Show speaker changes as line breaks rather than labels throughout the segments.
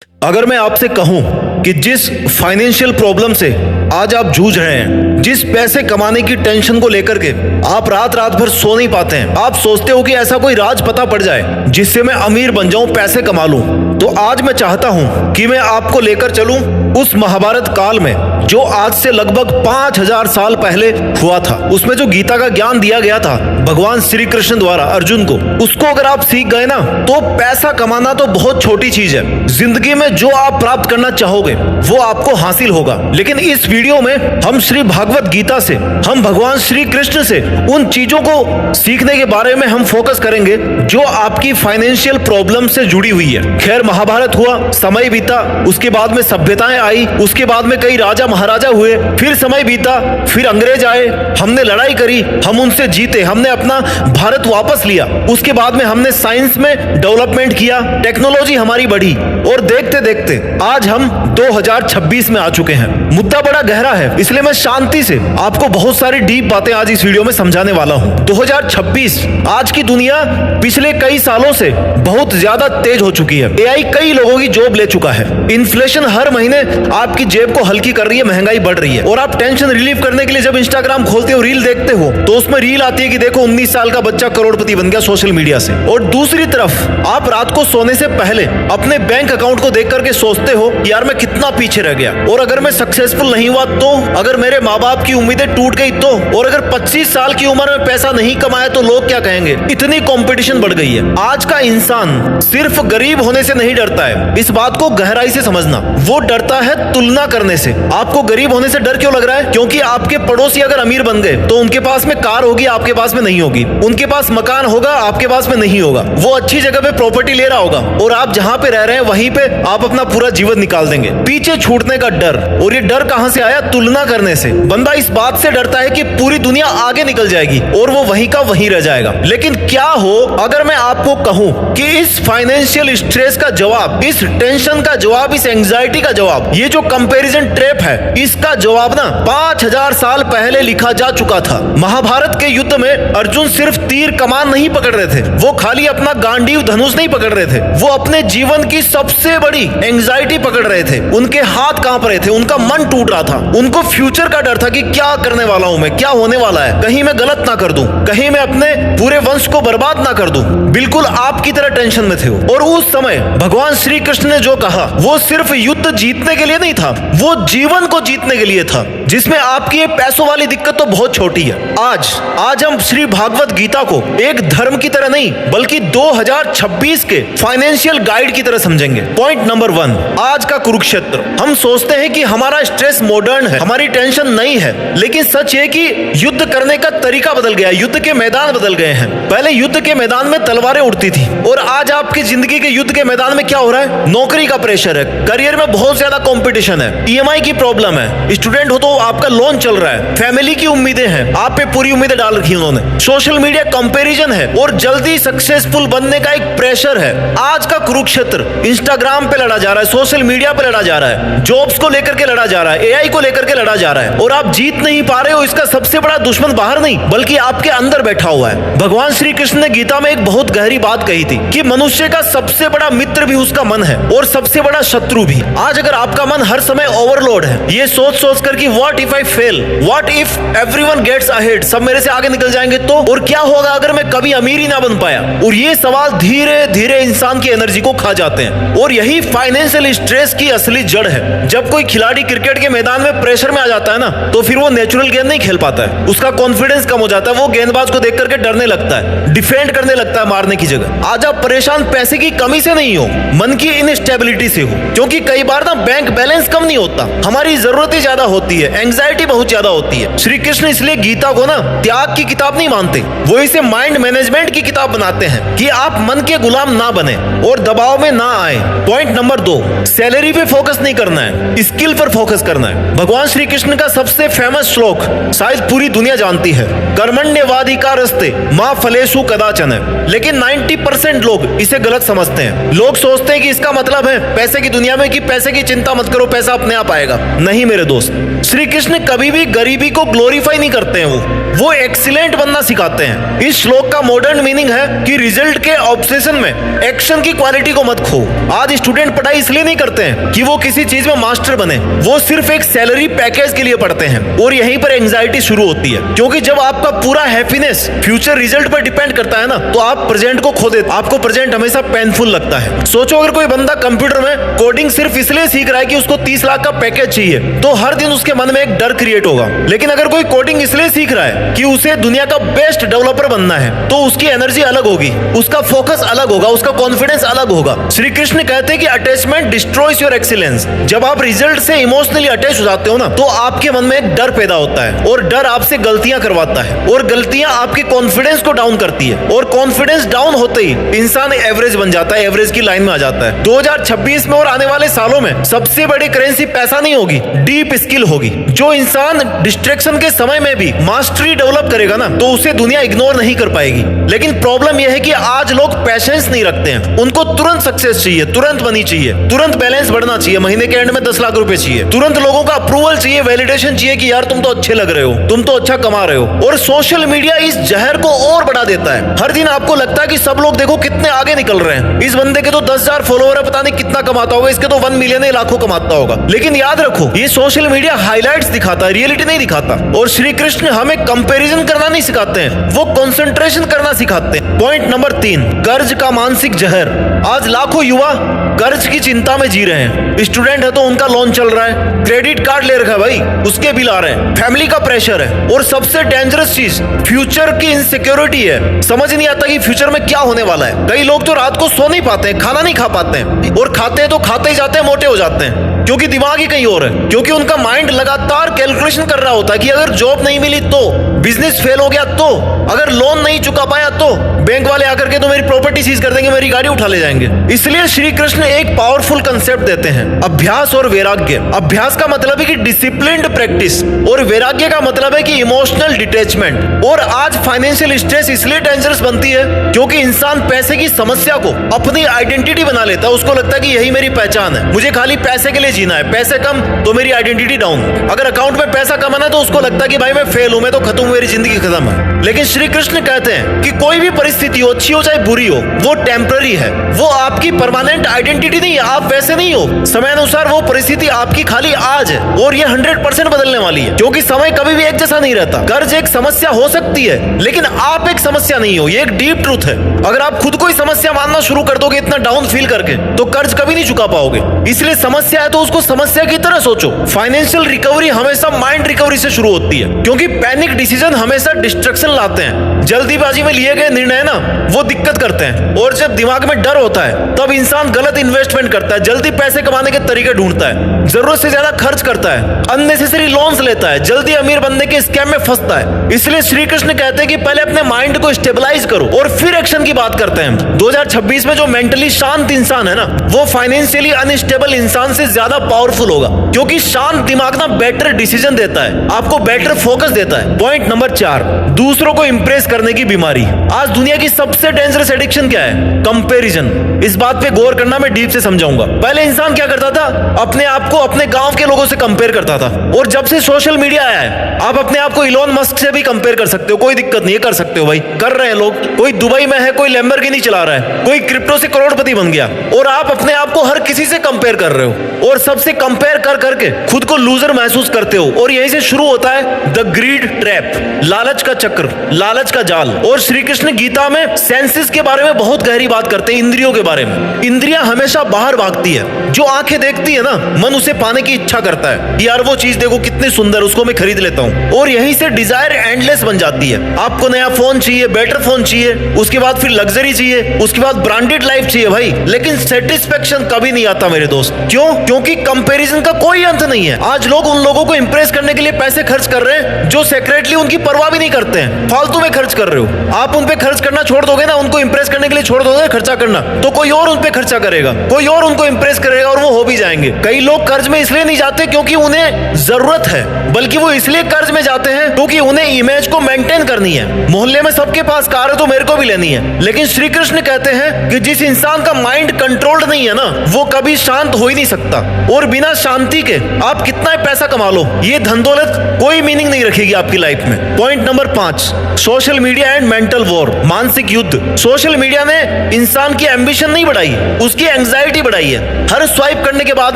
अगर मैं आपसे कहूं कि जिस फाइनेंशियल प्रॉब्लम से आज आप जूझ रहे हैं, जिस पैसे कमाने की टेंशन को लेकर के आप रात रात भर सो नहीं पाते हैं, आप सोचते हो कि ऐसा कोई राज पता पड़ जाए जिससे मैं अमीर बन जाऊं, पैसे कमा लूं, तो आज मैं चाहता हूं कि मैं आपको लेकर चलूं उस महाभारत काल में जो आज से लगभग 5000 साल पहले हुआ था। उसमें जो गीता का ज्ञान दिया गया था भगवान श्री कृष्ण द्वारा अर्जुन को, उसको अगर आप सीख गए ना, तो पैसा कमाना तो बहुत छोटी चीज है। जिंदगी में जो आप प्राप्त करना चाहोगे वो आपको हासिल होगा। लेकिन इस वीडियो में हम श्री भागवत गीता से, हम भगवान श्री कृष्ण से उन चीजों को सीखने के बारे में हम फोकस करेंगे जो आपकी फाइनेंशियल प्रॉब्लम से जुड़ी हुई है। खैर, महाभारत हुआ, समय बीता, उसके बाद में सभ्यताएं आई, उसके बाद में कई राजा महाराजा हुए, फिर समय बीता, फिर अंग्रेज आए, हमने लड़ाई करी, हम उनसे जीते, हमने अपना भारत वापस लिया। उसके बाद में हमने साइंस में डेवलपमेंट किया, टेक्नोलॉजी हमारी बढ़ी, और देखते देखते आज हम 2026 में आ चुके हैं। मुद्दा बड़ा गहरा है, इसलिए मैं शांति से आपको बहुत सारी डीप बातें आज इस वीडियो में समझाने वाला हूं। 2026, आज की दुनिया पिछले कई सालों से बहुत ज्यादा तेज हो चुकी है। एआई कई लोगों की जॉब ले चुका है, इन्फ्लेशन हर महीने आपकी जेब को हल्की कर रही है, महंगाई बढ़ रही है, और आप टेंशन रिलीव करने के लिए जब इंस्टाग्राम खोलते हो, रील देखते हो, तो उसमें रील आती है कि देखो 19 साल का बच्चा करोड़पति बन गया सोशल मीडिया से। और दूसरी तरफ आप रात को सोने से पहले अपने बैंक अकाउंट को देख करके सोचते हो यार मैं कितना पीछे रह गया, और अगर मैं सक्सेसफुल नहीं हुआ तो, अगर मेरे माँ बाप की उम्मीदें टूट गई तो, और अगर 25 साल की उम्र में पैसा नहीं कमाया तो लोग क्या कहेंगे। इतनी कंपटीशन बढ़ गई है। आज का इंसान सिर्फ गरीब होने से नहीं डरता है, इस बात को गहराई से समझना, वो डरता है तुलना करने से। आपको गरीब होने से डर क्यों लग रहा है? क्योंकि आपके पड़ोसी अगर अमीर बन गए तो उनके पास में कार होगी, आपके पास में नहीं होगी, उनके पास मकान होगा, आपके पास में नहीं होगा, वो अच्छी जगह पे प्रॉपर्टी ले रहा होगा, और आप जहां पे रह रहे हैं वहीं पे आप अपना पूरा जीवन निकाल देंगे। पीछे छूटने का डर, और ये डर कहां से आया? तुलना करने से। बंदा इस बात से डरता है कि पूरी दुनिया आगे निकल जाएगी और वो वहीं का वहीं रह जाएगा। लेकिन क्या हो अगर मैं आपको कहूं कि इस फाइनेंशियल स्ट्रेस का जवाब, इस टेंशन का जवाब, इस एंजाइटी का जवाब, ये जो कंपैरिजन ट्रैप है, इसका जवाब ना 5000 साल पहले लिखा जा चुका था। महाभारत के युद्ध में अर्जुन सिर्फ तीर कमान नहीं पकड़ रहे थे, वो खाली अपना गांडीव धनुष नहीं पकड़ रहे थे, वो अपने जीवन की सबसे बड़ी एंजाइटी पकड़ रहे थे। उनके हाथ कांप रहे थे, उनका मन टूट रहा था, उनको फ्यूचर का डर था कि क्या करने वाला हूं मैं, क्या होने वाला है, कहीं मैं गलत ना कर दूं, कहीं मैं अपने पूरे वंश को बर्बाद ना कर दूं। बिल्कुल आपकी तरह टेंशन में थे वो। और उस समय भगवान श्री कृष्ण ने जो कहा वो सिर्फ युद्ध जीतने के लिए नहीं था, वो जीवन को जीतने के लिए था, जिसमें आपकी ये पैसों वाली दिक्कत तो बहुत छोटी है। आज हम श्री भागवत गीता को एक धर्म की तरह नहीं बल्कि 2026 के फाइनेंशियल गाइड की तरह समझेंगे। पॉइंट नंबर 1, आज का कुरुक्षेत्र। हम सोचते हैं कि हमारा स्ट्रेस मॉडर्न है, हमारी टेंशन नहीं है, लेकिन सच है कि युद्ध करने का तरीका बदल गया, युद्ध के मैदान बदल गए हैं। पहले युद्ध के मैदान में तलवारें उड़ती थी, और आज आपकी जिंदगी के युद्ध के मैदान में क्या हो रहा है? नौकरी का प्रेशर है, करियर में बहुत ज्यादा कंपटीशन है, ईएमआई की प्रॉब्लम है, स्टूडेंट हो तो आपका लोन चल रहा है, फैमिली की उम्मीदें हैं, आप पे पूरी उम्मीदें डाल रखी उन्होंने, सोशल मीडिया कंपैरिजन है, और जल्दी सक्सेसफुल बनने का एक प्रेशर है। आज का कुरुक्षेत्र इंस्टाग्राम पे लड़ा जा रहा है, सोशल मीडिया पे लड़ा जा रहा है, जॉब्स को लेकर के लड़ा जा रहा है, एआई को लेकर के लड़ा जा रहा है, और आप जीत नहीं पा रहे हो। इसका सबसे बड़ा दुश्मन बाहर नहीं बल्कि आपके अंदर बैठा हुआ है। भगवान श्री कृष्ण ने गीता में एक बहुत गहरी बात कही थी कि मनुष्य का सबसे बड़ा मित्र भी उसका मन है और सबसे बड़ा शत्रु भी। आज अगर आपका मन हर समय ओवरलोड है, ये सोच सोच कर कि what if I fail, what if everyone gets ahead, सब मेरे से आगे निकल जाएंगे तो, और क्या होगा अगर मैं कभी अमीर ही ना बन पाया, और ये सवाल धीरे धीरे इंसान की एनर्जी को खा जाते हैं। और यही फाइनेंशियल स्ट्रेस की असली जड़ है। जब कोई खिलाड़ी क्रिकेट के मैदान में प्रेशर में आ जाता है ना, तो फिर वो नेचुरल गेंद नहीं खेल पाता है, उसका कॉन्फिडेंस कम हो जाता है, वो गेंदबाज को देख करके डरने लगता है, डिफेंड करने लगता है मारने की जगह। आज आप परेशान पैसे की कमी से नहीं हो, मन की इनस्टेबिलिटी से हो, क्योंकि कई बार ना बैंक बैलेंस कम नहीं होता, हमारी जरूरतें ज्यादा होती है, एंजाइटी बहुत ज्यादा होती है। श्री कृष्ण इसलिए गीता को ना त्याग की किताब नहीं मानते, वो इसे माइंड मैनेजमेंट की किताब बनाते हैं कि आप मन के गुलाम ना बने और दबाव में ना आए। पॉइंट नंबर 2, सैलरी पे फोकस नहीं करना है, स्किल पर फोकस करना है। भगवान श्री कृष्ण का सबसे फेमस श्लोक शायद पूरी दुनिया जानती है, कर्मण्यवाधिकारस्ते मां फलेषु कदाचन है, लेकिन 90% लोग इसे गलत समझते हैं। लोग सोचते हैं कि इसका मतलब है पैसे की दुनिया में कि पैसे की चिंता मत करो, पैसा अपने आप आएगा। नहीं मेरे दोस्त, श्री कृष्ण कभी भी गरीबी को ग्लोरीफाई नहीं करते हैं। वो एक्सीलेंट बनना सिखाते हैं। इस श्लोक का मॉडर्न मीनिंग है कि रिजल्ट के ऑब्सेशन में एक्शन की क्वालिटी को मत खो। आज स्टूडेंट पढ़ाई इसलिए नहीं करते हैं कि वो किसी चीज में मास्टर बने, वो सिर्फ एक सैलरी पैकेज के लिए पढ़ते हैं और यहीं पर एंजाइटी शुरू होती है। क्योंकि जब आपका पूरा हैप्पीनेस फ्यूचर रिजल्ट पर डिपेंड करता है ना, तो आप प्रेजेंट को खो देते। आपको प्रेजेंट हमेशा पेनफुल लगता है। सोचो अगर कोई बंदा कंप्यूटर में कोडिंग सिर्फ इसलिए सीख रहा है कि उसको 30 लाख का पैकेज चाहिए, तो हर दिन उसके मन में एक डर क्रिएट होगा। लेकिन अगर कोई कोडिंग इसलिए सीख रहा है कि उसे दुनिया का बेस्ट डेवलपर बनना है, तो उसकी एनर्जी अलग होगी, उसका फोकस अलग होगा, उसका कॉन्फिडेंस अलग होगा। श्री कृष्ण कहते हैं कि अटैचमेंट डिस्ट्रॉयज योर एक्सीलेंस। जब आप रिजल्ट से इमोशनली अटैच हो जाते हो ना, तो आपके मन में एक डर पैदा होता है और डर आपसे गलतियां करवाता है और गलतियां आपके कॉन्फिडेंस को डाउन करती है और कॉन्फिडेंस डाउन होते ही इंसान एवरेज बन जाता है, एवरेज की लाइन में आ जाता है। 2026 में और आने वाले सालों में सबसे बड़ी करेंसी पैसा नहीं होगी, डीप स्किल होगी। जो इंसान डिस्ट्रैक्शन के समय में भी मास्टरी डेवलप करेगा ना, तो उसे दुनिया इग्नोर नहीं कर पाएगी। लेकिन प्रॉब्लम यह है कि आज लोग पेशेंस नहीं रखते हैं। उनको तुरंत सक्सेस चाहिए, तुरंत मनी चाहिए, तुरंत बैलेंस बढ़ना चाहिए, महीने के एंड में 10 लाख रुपए चाहिए, तुरंत लोगों का अप्रूवल चाहिए, वैलिडेशन चाहिए कि यार तुम तो अच्छे लग रहे हो, तुम तो अच्छा कमा रहे हो। और सोशल मीडिया इस जहर को और बढ़ा देता है। हर दिन आपको लगता है कि सब लोग देखो कितने आगे निकल रहे हैं, इस बंदे के तो 10,000 फॉलोवर है, पता नहीं कितना कमाता होगा, इसके तो 1 मिलियन है, लाखों कमाता होगा। लेकिन याद रखो, ये सोशल मीडिया हाइलाइट्स दिखाता है, रियलिटी नहीं दिखाता। और श्री कृष्ण हमें कंपैरिजन करना नहीं सिखाते हैं, वो कंसंट्रेशन करना सिखाते हैं। पॉइंट नंबर 3, कर्ज का मानसिक जहर। आज लाखों युवा कर्ज की चिंता में जी रहे हैं। स्टूडेंट है तो उनका लोन चल रहा है, क्रेडिट कार्ड ले रखा है भाई, उसके बिल आ रहे हैं, फैमिली का प्रेशर है, और सबसे डेंजरस चीज फ्यूचर की इनसिक्योरिटी है। समझ नहीं आता कि फ्यूचर में क्या होने वाला है। कई लोग तो रात को सो नहीं पाते हैं, खाना नहीं खा पाते हैं, और खाते हैं तो खाते ही जाते हैं, मोटे हो जाते हैं, क्योंकि दिमाग ही कहीं और है। क्योंकि उनका माइंड लगातार कैलकुलेशन कर रहा होता है कि अगर जॉब नहीं मिली तो, बिजनेस फेल हो गया तो, अगर लोन नहीं चुका पाया तो, बैंक वाले आकर के तो मेरी प्रॉपर्टी सीज कर देंगे, मेरी गाड़ी उठा ले जाएंगे। इसलिए श्री कृष्ण एक पावरफुल कंसेप्ट देते हैं, अभ्यास और वैराग्य। अभ्यास का मतलब है कि डिसिप्लिन्ड प्रैक्टिस, और वैराग्य का मतलब है कि इमोशनल डिटैचमेंट। और आज फाइनेंशियल स्ट्रेस इसलिए डेंजरस बनती है क्योंकि इंसान पैसे की समस्या को अपनी आइडेंटिटी बना लेता है। उसको लगता है कि यही मेरी पहचान है, मुझे खाली पैसे के लिए जीना है, पैसे कम तो मेरी आइडेंटिटी डाउन। अगर अकाउंट में पैसा कमाना है तो उसको लगता है कि भाई मैं फेल हूं, मैं तो खत्म, मेरी जिंदगी खत्म है। लेकिन श्री कृष्ण कहते हैं कि कोई भी परिस्थिति हो, अच्छी हो चाहे बुरी हो, वो टेम्पररी है, वो आपकी परमानेंट आइडेंटिटी नहीं है, आप वैसे नहीं हो। समय अनुसार वो परिस्थिति आपकी खाली आज है, और ये 100% बदलने वाली है, क्योंकि समय कभी भी एक जैसा नहीं रहता। कर्ज एक समस्या हो सकती है, लेकिन आप एक समस्या नहीं हो, ये एक डीप ट्रूथ है। अगर आप खुद को ही समस्या मानना शुरू कर दोगे इतना डाउन फील करके, तो कर्ज कभी नहीं चुका पाओगे। इसलिए समस्या है तो उसको समस्या की तरह सोचो। फाइनेंशियल रिकवरी हमेशा माइंड रिकवरी से शुरू होती है, क्योंकि पैनिक डिसीजन हमेशा डिस्ट्रक्शन लाते हैं। जल्दीबाजी में लिए गए निर्णय ना, वो दिक्कत करते हैं। और जब दिमाग में डर होता है, तब इंसान गलत इन्वेस्टमेंट करता है, जल्दी पैसे कमाने के तरीके ढूंढता है, जरूरत से ज्यादा खर्च करता है, अननेसेसरी लोन्स लेता है, जल्दी अमीर बनने के स्कैम में फंसता है। इसलिए श्री कृष्ण कहते हैं कि पहले अपने माइंड को स्टेबलाइज करो और फिर एक्शन की बात करते हैं। 2026 में जो मेंटली शांत इंसान है ना, वो फाइनेंशियली अनस्टेबल इंसान से ज्यादा पावरफुल होगा, क्योंकि शांत दिमाग ना बेटर डिसीजन देता है, आपको बेटर फोकस देता है। पॉइंट नंबर 4, दूसरों को इंप्रेस करने की बीमारी। आज दुनिया की सबसे डेंजरस एडिक्शन क्या है? कंपैरिजन। इस बात पे गौर करना, मैं डीप से समझाऊंगा। पहले इंसान क्या करता था? अपने आप को अपने गांव के लोगों से कंपेयर करता था, और जब से सोशल मीडिया आया है, आप अपने आप को इलोन मस्क से भी कंपेयर कर सकते हो, कोई दिक्कत नहीं है, कर सकते हो भाई, कर रहे हैं लोग। कोई दुबई में है, कोई लैम्बोर्गिनी चला रहा है, कोई क्रिप्टो से करोड़पति बन गया, और आप अपने आप को हर किसी से कंपेयर कर रहे हो, और सबसे कंपेयर कर करके खुद को लूजर महसूस करते हो। और यहीं से शुरू होता है द ग्रीड ट्रैप, लालच का चक्र, लालच का जाल। और श्री कृष्ण गीता में सेंसेस के बारे में बहुत गहरी बात करते हैं, इंद्रियों के बारे में। इंद्रियां हमेशा बाहर भागती है, जो आंखें देखती है ना, मन उसे पाने की इच्छा करता है, यार वो चीज देखो कितनी सुंदर, उसको मैं खरीद लेता हूँ। और यहीं से डिजायर एंडलेस बन जाती है। आपको नया फोन चाहिए, बेटर फोन चाहिए, उसके बाद फिर लग्जरी चाहिए, उसके बाद ब्रांडेड लाइफ चाहिए भाई, लेकिन सेटिस्फेक्शन कभी नहीं आता मेरे दोस्त। क्यों? क्योंकि कंपैरिजन का कोई अंत नहीं है। आज लोग उन लोगों को इंप्रेस करने के लिए पैसे खर्च कर रहे हैं जो सेक्रेटली उनकी परवाह भी नहीं करते हैं, फालतू में खर्च कर रहे हो। आप उन पे खर्च करना छोड़ दोगे ना, उनको इंप्रेस करने के लिए छोड़ दोगे खर्चा करना, तो कोई और उन पे खर्चा करेगा, कोई और उनको इंप्रेस करेगा, और वो हो भी जाएंगे। कई लोग कर्ज में इसलिए नहीं जाते क्योंकि उन्हें जरूरत है, बल्कि वो इसलिए कर्ज में जाते हैं क्योंकि उन्हें इमेज को मेंटेन करनी है। मोहल्ले में सबके पास कार है तो मेरे को भी लेनी है। लेकिन श्री कृष्ण कहते हैं कि जिस इंसान का माइंड कंट्रोल्ड नहीं है ना, वो कभी शांत हो ही नहीं सकता। और बिना शांति के आप कितना पैसा कमा लो, ये धन दौलत कोई मीनिंग नहीं रखेगी आपकी लाइफ में। Point number 5, social media and mental war, मानसिक युद्ध। सोशल मीडिया ने इंसान की एम्बिशन नहीं बढ़ाई, उसकी एंग्जाइटी बढ़ाई है। हर स्वाइप करने के बाद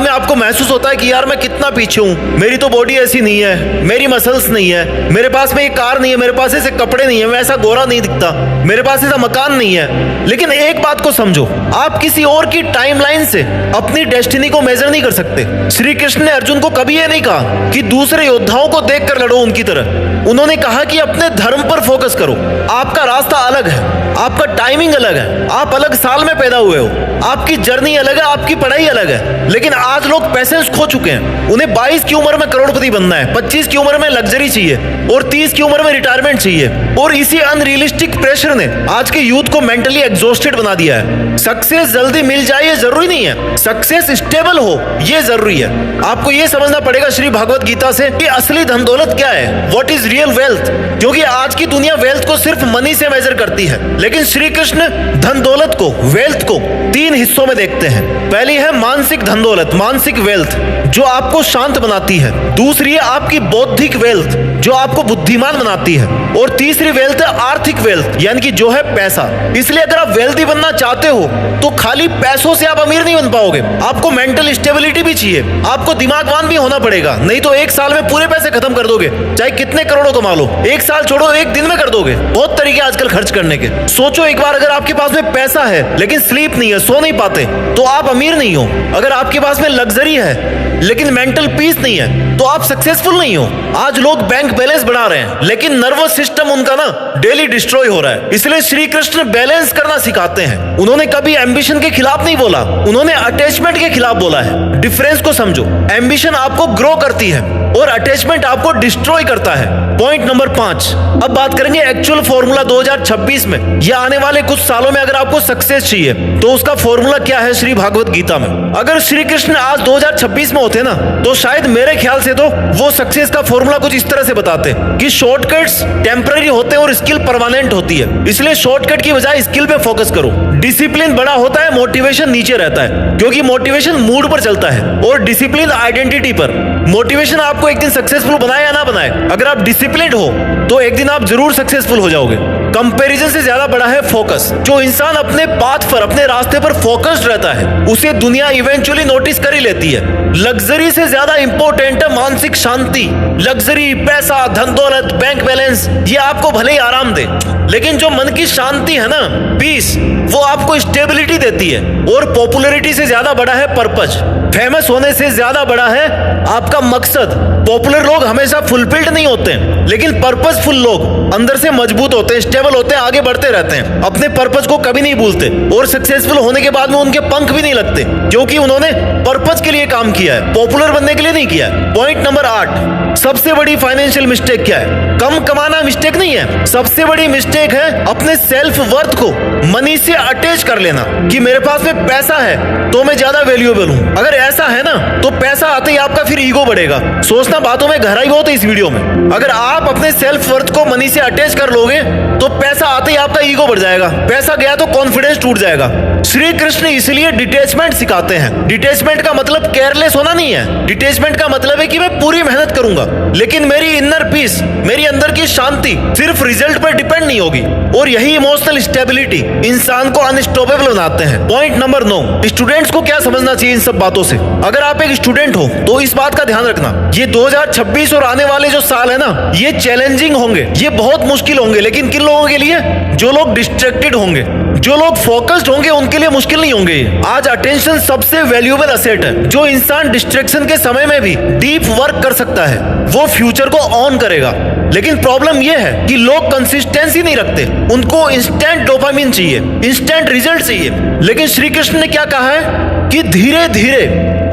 में आपको महसूस होता है कि यार मैं कितना पीछे हूं, मेरी तो बॉडी ऐसी नहीं है, मेरी मसल्स नहीं है, मेरे पास में ये कार नहीं है, मेरे पास ऐसे कपड़े नहीं है, मैं ऐसा गोरा नहीं दिखता, मेरे पास ऐसा मकान नहीं है। लेकिन एक बात को समझो, आप किसी और की टाइमलाइन से अपनी डेस्टिनी को मेजर नहीं कर सकते। श्री कृष्ण ने अर्जुन को कभी यह नहीं कहा कि दूसरे योद्धाओं को देखकर लड़ो उनकी तरह। उन्होंने कहा कि अपने धर्म पर फोकस करो। आपका रास्ता अलग है, आपका टाइमिंग अलग है, आप अलग साल में पैदा हुए हो, आपकी जर्नी अलग है, आपकी पढ़ाई अलग है। लेकिन आज लोग पैसेंस खो चुके हैं। उन्हें 22 की उम्र में करोड़पति बनना है, 25 की उम्र में लग्जरी चाहिए और 30 की उम्र में रिटायरमेंट चाहिए। और इसी अनरियलिस्टिक प्रेशर ने आज के यूथ को मेंटली एग्जॉस्टेड बना दिया है। सक्सेस जल्दी मिल जाए ये जरूरी नहीं है, सक्सेस स्टेबल हो ये जरूरी है। आपको ये समझना पड़ेगा श्री भगवत गीता से कि असली धन दौलत क्या है, व्हाट इज रियल वेल्थ। क्योंकि आज की दुनिया वेल्थ को सिर्फ मनी से मेजर करती है, लेकिन श्री कृष्ण धन दौलत को, वेल्थ को 3 हिस्सों में देखते हैं। पहली है मानसिक धन दौलत, मानसिक वेल्थ, जो आपको शांत बनाती है। दूसरी है आपकी बौद्धिक वेल्थ, जो आपको बुद्धिमान बनाती है। और तीसरी वेल्थ है आर्थिक वेल्थ, यानी कि जो है पैसा। इसलिए अगर आप वेल्थी बनना चाहते हो तो खाली पैसों से आप अमीर नहीं बन पाओगे, आपको मेंटल स्टेबिलिटी भी चाहिए, आपको दिमागवान भी होना पड़ेगा। नहीं तो एक साल में पूरे पैसे खत्म कर दोगे, चाहे कितने करोड़ों कमा लो, एक साल छोड़ो एक दिन में कर दोगे। बहुत तरीके आजकल खर्च करने के। सोचो एक बार, अगर आपके पास में पैसा है लेकिन स्लीप नहीं है, सो नहीं पाते, तो आप अमीर नहीं हो। अगर आपके पास में लग्जरी है लेकिन मेंटल पीस नहीं है तो आप सक्सेसफुल नहीं हो। आज लोग बैंक बैलेंस बढ़ा रहे हैं लेकिन नर्वस सिस्टम उनका ना डेली डिस्ट्रॉय हो रहा है। इसलिए श्री कृष्ण बैलेंस करना सिखाते हैं। उन्होंने कभी एम्बिशन के खिलाफ नहीं बोला, उन्होंने अटैचमेंट के खिलाफ बोला है। डिफरेंस को समझो, एम्बिशन आपको ग्रो करती है और अटैचमेंट आपको डिस्ट्रॉय करता है। पॉइंट नंबर 5, अब बात करेंगे एक्चुअल फॉर्मूला 2026 में या आने वाले कुछ सालों में। अगर आपको सक्सेस चाहिए तो उसका फॉर्मूला क्या है श्री भागवत गीता में। अगर श्री कृष्ण आज 2026 में होते ना तो शायद मेरे ख्याल से तो वो सक्सेस का फॉर्मूला कुछ इस तरह से बताते कि शॉर्टकट्स टेम्पररी होते हैं और स्किल परमानेंट होती है। इसलिए शॉर्टकट की बजाय स्किल पे फोकस करो। डिसिप्लिन बड़ा होता है, मोटिवेशन नीचे रहता है, क्योंकि मोटिवेशन मूड पर चलता है और डिसिप्लिन आइडेंटिटी पर। मोटिवेशन आपको एक दिन सक्सेसफुल बनाए या ना बनाए, अगर आप डिसिप्लिन्ड हो तो एक दिन आप जरूर सक्सेसफुल हो जाओगे। कंपैरिजन से ज्यादा बड़ा है फोकस। जो इंसान अपने पाथ पर, अपने रास्ते पर फोकस्ड रहता है उसे दुनिया इवेंचुअली नोटिस कर ही लेती है। लग्जरी से ज्यादा इंपॉर्टेंट है मानसिक शांति। लग्जरी, पैसा, धन दौलत, बैंक बैलेंस ये आपको भले ही आराम दे, लेकिन जो मन की शांति है ना, पीस, वो आपको स्टेबिलिटी देती है। और पॉपुलैरिटी से ज्यादा बड़ा है पर्पज। फेमस होने से ज्यादा बड़ा है आपका मकसद। पॉपुलर लोग हमेशा फुलफिल्ड नहीं होते, लेकिन पर्पसफुल लोग अंदर से मजबूत होते हैं, स्टेबल होते हैं, आगे बढ़ते रहते हैं, अपने पर्पस को कभी नहीं भूलते। और सक्सेसफुल होने के बाद में उनके पंख भी नहीं लगते, क्योंकि उन्होंने पर्पस के लिए काम किया है, पॉपुलर बनने के लिए नहीं किया है। पॉइंट नंबर 8, सबसे बड़ी फाइनेंशियल मिस्टेक क्या है? कम कमाना मिस्टेक नहीं है, सबसे बड़ी मिस्टेक है अपने सेल्फ वर्थ को मनी से अटैच कर लेना कि मेरे पास में पैसा है तो मैं ज्यादा वैल्यूएबल हूं। अगर ऐसा है ना तो पैसा आते ही आपका फिर ईगो बढ़ेगा। सोचना बातों में गहराई बहुत है इस वीडियो में। अगर आप अपने सेल्फ वर्थ को मनी से अटैच कर लोगे तो पैसा आते ही आपका ईगो बढ़ जाएगा, पैसा गया तो कॉन्फिडेंस टूट जाएगा। श्री कृष्ण इसलिए डिटैचमेंट सिखाते हैं। डिटैचमेंट का मतलब केयरलेस होना नहीं है, डिटैचमेंट का मतलब है कि मैं पूरी मेहनत करूंगा लेकिन मेरी इनर पीस, मेरी अंदर की शांति सिर्फ रिजल्ट पर डिपेंड नहीं होगी। और यही इमोशनल स्टेबिलिटी इंसान को अनस्टॉपेबल बनाते हैं। पॉइंट नंबर 9, स्टूडेंट्स को क्या समझना चाहिए इन सब बातों से। अगर आप एक स्टूडेंट हो तो इस बात का ध्यान रखना, ये 2026 और आने वाले जो साल है ना, ये चैलेंजिंग होंगे, ये बहुत मुश्किल होंगे। लेकिन किन लोगों के लिए? जो लोग डिस्ट्रैक्टेड होंगे, जो लोग फोकस्ड होंगे, उनके लिए मुश्किल नहीं होंगे। आज अटेंशन सबसे वैल्यूएबल एसेट है। जो इंसान डिस्ट्रैक्शन के समय में भी डीप वर्क कर सकता है वो फ्यूचर को ऑन करेगा। लेकिन प्रॉब्लम यह है कि लोग कंसिस्टेंसी नहीं रखते, उनको इंस्टेंट डोपामिन चाहिए, इंस्टेंट रिजल्ट चाहिए। लेकिन श्री कृष्ण ने क्या कहा है कि धीरे धीरे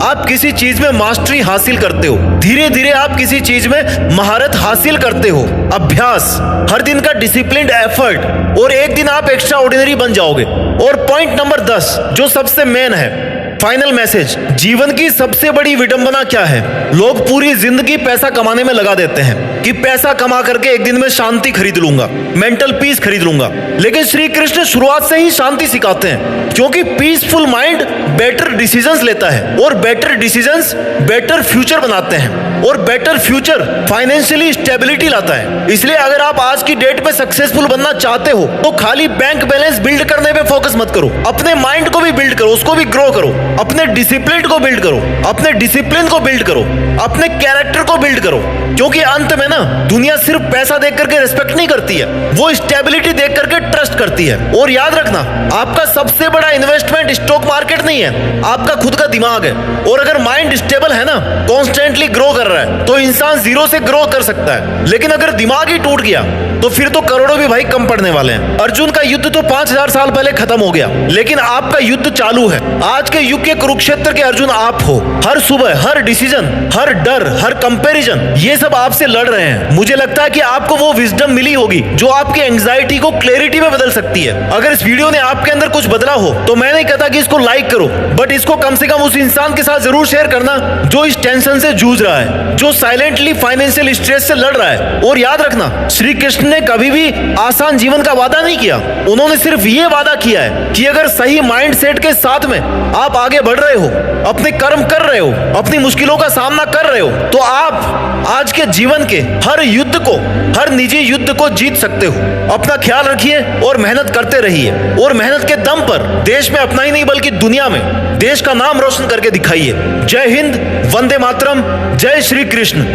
आप किसी चीज में मास्टरी हासिल करते हो, धीरे धीरे आप किसी चीज में महारत हासिल करते हो। अभ्यास, हर दिन का डिसिप्लिन्ड एफर्ट, और एक दिन आप एक्स्ट्रा ऑर्डिनरी बन जाओगे। और पॉइंट नंबर 10 जो सबसे मेन है, फाइनल मैसेज, जीवन की सबसे बड़ी विडंबना क्या है? लोग पूरी जिंदगी पैसा कमाने में लगा देते हैं कि पैसा कमा करके एक दिन में शांति खरीद लूंगा, मेंटल पीस खरीद लूंगा। लेकिन श्री कृष्ण शुरुआत से ही शांति सिखाते हैं, क्योंकि पीसफुल माइंड बेटर डिसीजंस लेता है और बेटर डिसीजंस बेटर फ्यूचर बनाते हैं और बेटर फ्यूचर फाइनेंशियली स्टेबिलिटी लाता है। इसलिए अगर आप आज की डेट में सक्सेसफुल बनना चाहते हो तो खाली बैंक बैलेंस बिल्ड करने पे फोकस मत करो, अपने माइंड को भी बिल्ड करो, उसको भी ग्रो करो, अपने डिसिप्लिन को बिल्ड करो, अपने डिसिप्लिन को बिल्ड करो, अपने कैरेक्टर को बिल्ड करो। क्योंकि अंत में ना दुनिया सिर्फ पैसा देख करके रिस्पेक्ट नहीं करती है, वो स्टेबिलिटी देख करके ट्रस्ट करती है। और याद रखना, आपका सबसे बड़ा इन्वेस्टमेंट स्टॉक मार्केट नहीं है, आपका खुद का दिमाग है। और अगर माइंड स्टेबल है ना, कॉन्स्टेंटली ग्रो कर रहा है, तो इंसान जीरो से ग्रो कर सकता है। लेकिन अगर दिमाग ही टूट गया तो फिर तो करोड़ों भी भाई कम पड़ने वाले हैं। अर्जुन का युद्ध तो 5000 साल पहले खत्म हो गया, लेकिन आपका युद्ध चालू है। आज के युग के कुरुक्षेत्र के अर्जुन आप हो। हर सुबह, हर डिसीजन, हर डर, हर कंपैरिजन, ये सब आपसे लड़ रहे हैं। मुझे लगता है कि आपको वो विजडम मिली होगी जो आपकी एंग्जाइटी को क्लैरिटी में बदल सकती है। अगर इस वीडियो ने आपके अंदर कुछ बदला हो तो मैं नहीं कहता कि इसको लाइक करो, बट इसको कम से कम उस इंसान के साथ जरूर शेयर करना जो इस टेंशन से जूझ रहा है, जो साइलेंटली फाइनेंशियल स्ट्रेस से लड़ रहा है। और याद रखना, श्री कृष्ण ने कभी भी आसान जीवन का वादा नहीं किया। उन्होंने सिर्फ ये वादा किया है कि अगर सही माइंड सेट के साथ में आप आगे बढ़ रहे हो, अपने कर्म कर रहे हो, अपनी मुश्किलों का सामना कर रहे हो, तो आप आज के जीवन के हर युद्ध को, हर निजी युद्ध को जीत सकते हो। अपना ख्याल रखिए और मेहनत करते रहिए, और मेहनत के दम पर देश में अपना ही नहीं बल्कि दुनिया में देश का नाम रोशन करके दिखाइए। जय हिंद, वंदे मातरम, जय श्री कृष्ण।